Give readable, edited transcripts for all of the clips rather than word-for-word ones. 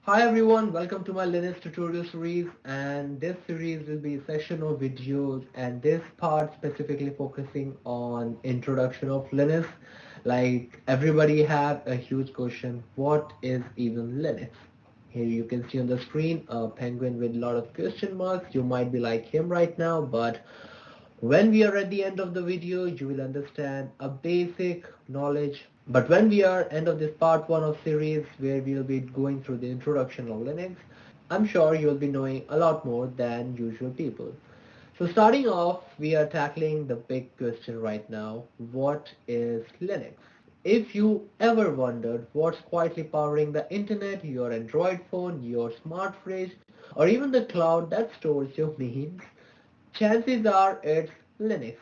Hi everyone, welcome to my Linux tutorial series, and this series will be a session of videos, and this part specifically focusing on introduction of Linux. Like everybody have a huge question, what is even Linux? Here you can see on the screen a penguin with a lot of question marks. You might be like him right now, but when we are at the end of the video, you will understand a basic knowledge. But when we are end of this part 1 of series where we will be going through the introduction of Linux, I'm sure you'll be knowing a lot more than usual people. So starting off, we are tackling the big question right now. What is Linux? If you ever wondered what's quietly powering the internet, your Android phone, your smart fridge, or even the cloud that stores your memes, chances are it's Linux.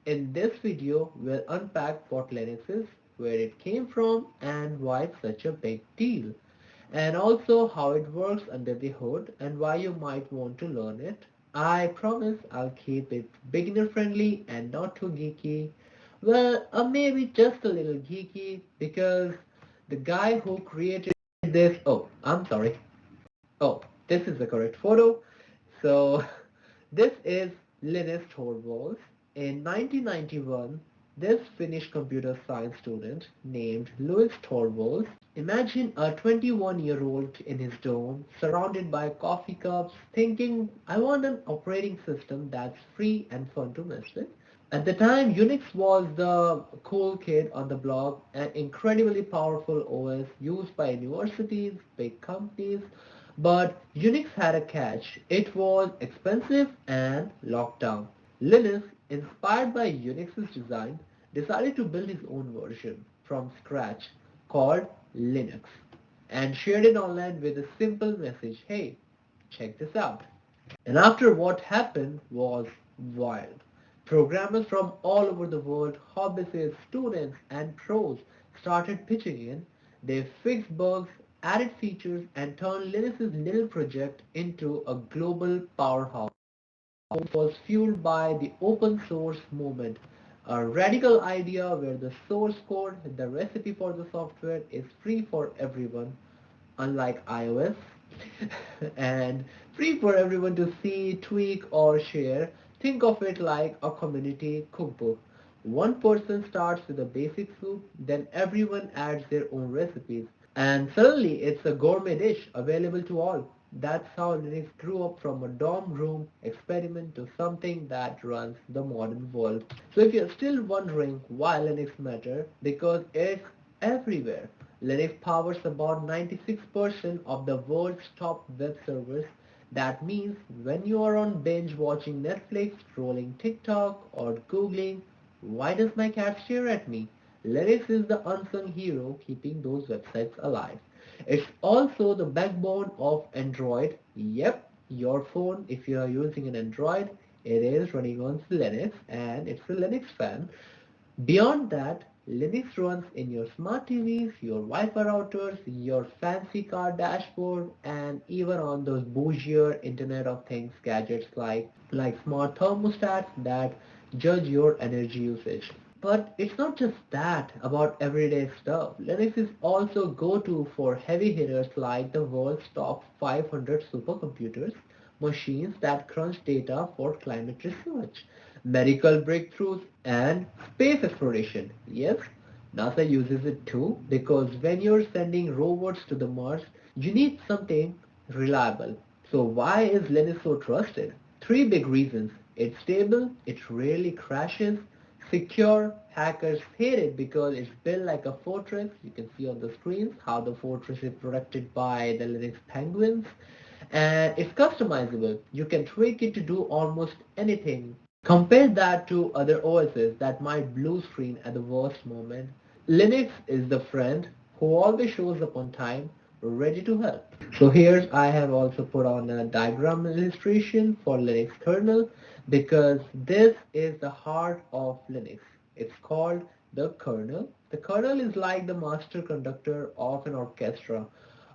In this video, we'll unpack what Linux is, where it came from, and why it's such a big deal. And also how it works under the hood and why you might want to learn it. I promise I'll keep it beginner friendly and not too geeky. Well, maybe just a little geeky because the guy who created this, oh, I'm sorry. Oh, this is the correct photo. So this is Linus Torvalds. In 1991, this Finnish computer science student named Louis Torvalds, imagine a 21-year-old in his dorm surrounded by coffee cups thinking, I want an operating system that's free and fun to mess with. At the time, Unix was the cool kid on the block, an incredibly powerful OS used by universities, big companies, but Unix had a catch. It was expensive and locked down. Linus, inspired by Unix's design, decided to build his own version from scratch called Linux and shared it online with a simple message, hey, check this out. And after what happened was wild. Programmers from all over the world, hobbyists, students, and pros started pitching in. They fixed bugs, added features, and turned Linux's little project into a global powerhouse. It was fueled by the open source movement, a radical idea where the source code, the recipe for the software, is free for everyone, unlike iOS, and free for everyone to see, tweak, or share. Think of it like a community cookbook. One person starts with a basic soup, then everyone adds their own recipes, and suddenly it's a gourmet dish available to all. That's how Linux grew up from a dorm room experiment to something that runs the modern world. So if you're still wondering why Linux matters, because it's everywhere. Linux powers about 96% of the world's top web servers. That means when you are on binge watching Netflix, scrolling TikTok, or Googling, why does my cat stare at me? Linux is the unsung hero keeping those websites alive. It's also the backbone of Android. Yep, your phone, if you are using an Android, it is running on Linux and it's a Linux fan. Beyond that, Linux runs in your smart TVs, your Wi-Fi routers, your fancy car dashboard, and even on those bougier Internet of Things gadgets like smart thermostats that judge your energy usage. But it's not just that about everyday stuff. Linux is also go-to for heavy hitters like the world's top 500 supercomputers, machines that crunch data for climate research, medical breakthroughs, and space exploration. Yes, NASA uses it too because when you're sending rovers to the Mars, you need something reliable. So why is Linux so trusted? Three big reasons. It's stable, it rarely crashes, secure, hackers hate it because it's built like a fortress. You can see on the screens how the fortress is protected by the Linux penguins. And it's customizable. You can tweak it to do almost anything. Compare that to other OSs that might blue screen at the worst moment. Linux is the friend who always shows up on time, ready to help. So here I have also put on a diagram illustration for Linux kernel because this is the heart of Linux. It's called the kernel. The kernel is like the master conductor of an orchestra,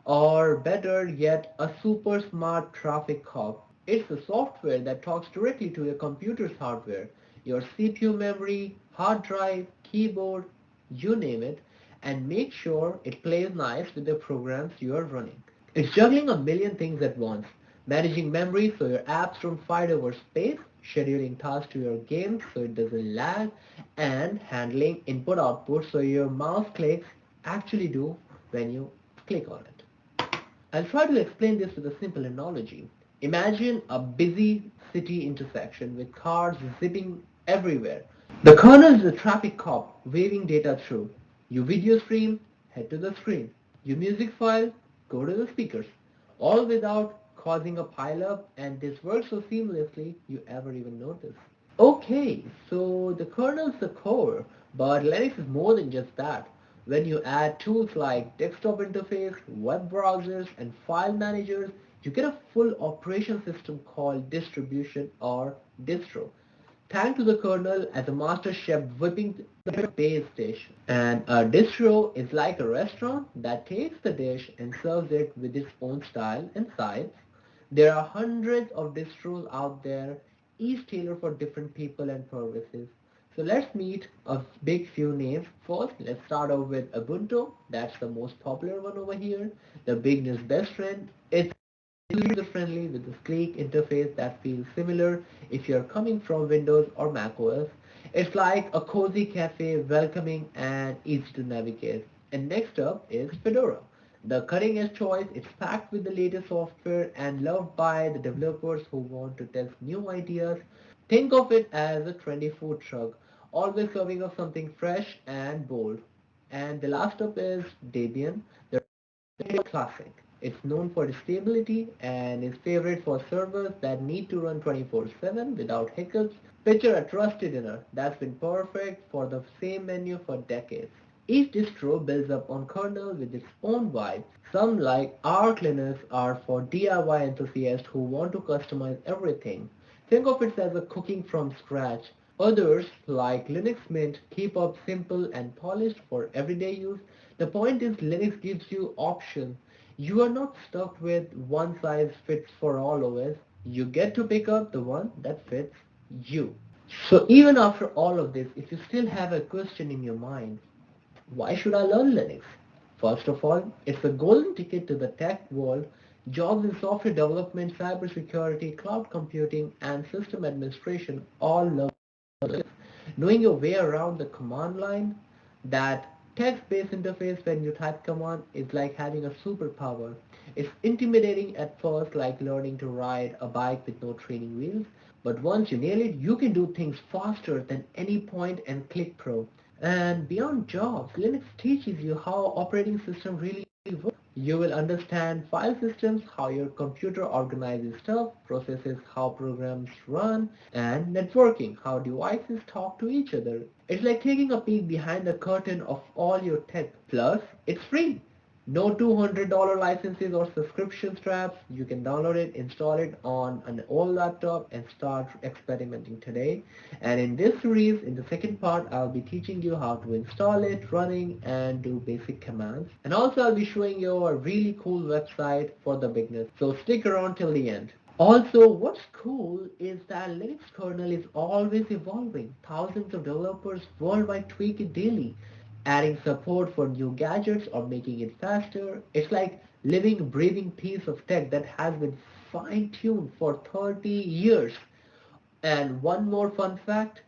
or better yet, a super smart traffic cop. It's the software that talks directly to your computer's hardware, your CPU memory, hard drive, keyboard, you name it, and make sure it plays nice with the programs you are running. It's juggling a million things at once, managing memory so your apps don't fight over space, scheduling tasks to your game so it doesn't lag, and handling input-output so your mouse clicks actually do when you click on it. I'll try to explain this with a simple analogy. Imagine a busy city intersection with cars zipping everywhere. The kernel is the traffic cop waving data through. You video stream, head to the screen. You music file, go to the speakers. All without causing a pileup, and this works so seamlessly you ever even notice. Okay, so the kernel's the core, but Linux is more than just that. When you add tools like desktop interface, web browsers, and file managers, you get a full operation system called distribution or distro. Thanks to the kernel as a master chef whipping the base dish. And a distro is like a restaurant that takes the dish and serves it with its own style and size. There are hundreds of distros out there, each tailored for different people and purposes. So let's meet a big few names. First, let's start off with Ubuntu. That's the most popular one over here. The beginner's best friend. It's user-friendly with a sleek interface that feels similar if you're coming from Windows or Mac OS. It's like a cozy cafe, welcoming and easy to navigate. And next up is Fedora. The cutting-edge choice, it's packed with the latest software and loved by the developers who want to test new ideas. Think of it as a trendy food truck, always serving up something fresh and bold. And the last up is Debian, the classic. It's known for its stability and is favorite for servers that need to run 24/7 without hiccups. Picture a trusted dinner that's been perfect for the same menu for decades. Each distro builds up on kernel with its own vibe. Some like Arch Linux are for DIY enthusiasts who want to customize everything. Think of it as a cooking from scratch. Others, like Linux Mint, keep up simple and polished for everyday use. The point is Linux gives you options. You are not stuck with one size fits for all OS. You get to pick up the one that fits you. So even after all of this, if you still have a question in your mind, why should I learn Linux? First of all, it's a golden ticket to the tech world. Jobs in software development, cybersecurity, cloud computing, and system administration all love Linux. Knowing your way around the command line, that text-based interface when you type command is like having a superpower. It's intimidating at first, like learning to ride a bike with no training wheels, but once you nail it, you can do things faster than any point and click pro. And beyond jobs, Linux teaches you how operating system really works. You will understand file systems, how your computer organizes stuff, processes how programs run, and networking, how devices talk to each other. It's like taking a peek behind the curtain of all your tech. Plus, it's free. No $200 licenses or subscription straps. You can download it, install it on an old laptop and start experimenting today. And in this series, in the second part, I'll be teaching you how to install it, running, and do basic commands. And also I'll be showing you a really cool website for the beginners. So stick around till the end. Also, what's cool is that Linux kernel is always evolving. Thousands of developers worldwide tweak it daily, adding support for new gadgets or making it faster. It's like living, breathing piece of tech that has been fine-tuned for 30 years. And one more fun fact,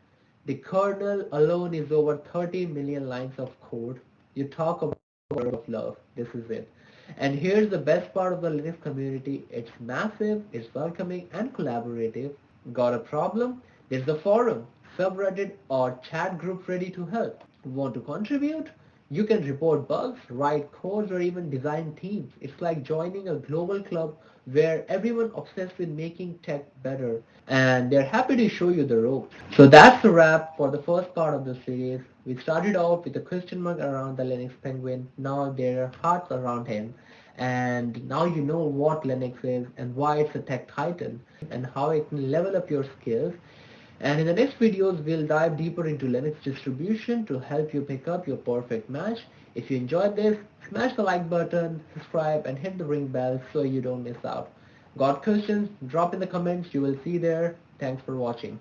the kernel alone is over 30 million lines of code. You talk about word of love. This is it. And here's the best part of the Linux community. It's massive, it's welcoming and collaborative. Got a problem? There's the forum, subreddit or chat group ready to help. Want to contribute? You can report bugs, write codes or even design themes. It's like joining a global club where everyone obsessed with making tech better and they're happy to show you the ropes. So that's the wrap for the first part of the series. We started off with a question mark around the Linux penguin. Now there are hearts around him. And now you know what Linux is and why it's a tech titan and how it can level up your skills. And in the next videos, we'll dive deeper into Linux distribution to help you pick up your perfect match. If you enjoyed this, smash the like button, subscribe, and hit the ring bell so you don't miss out. Got questions? Drop in the comments. You will see there. Thanks for watching.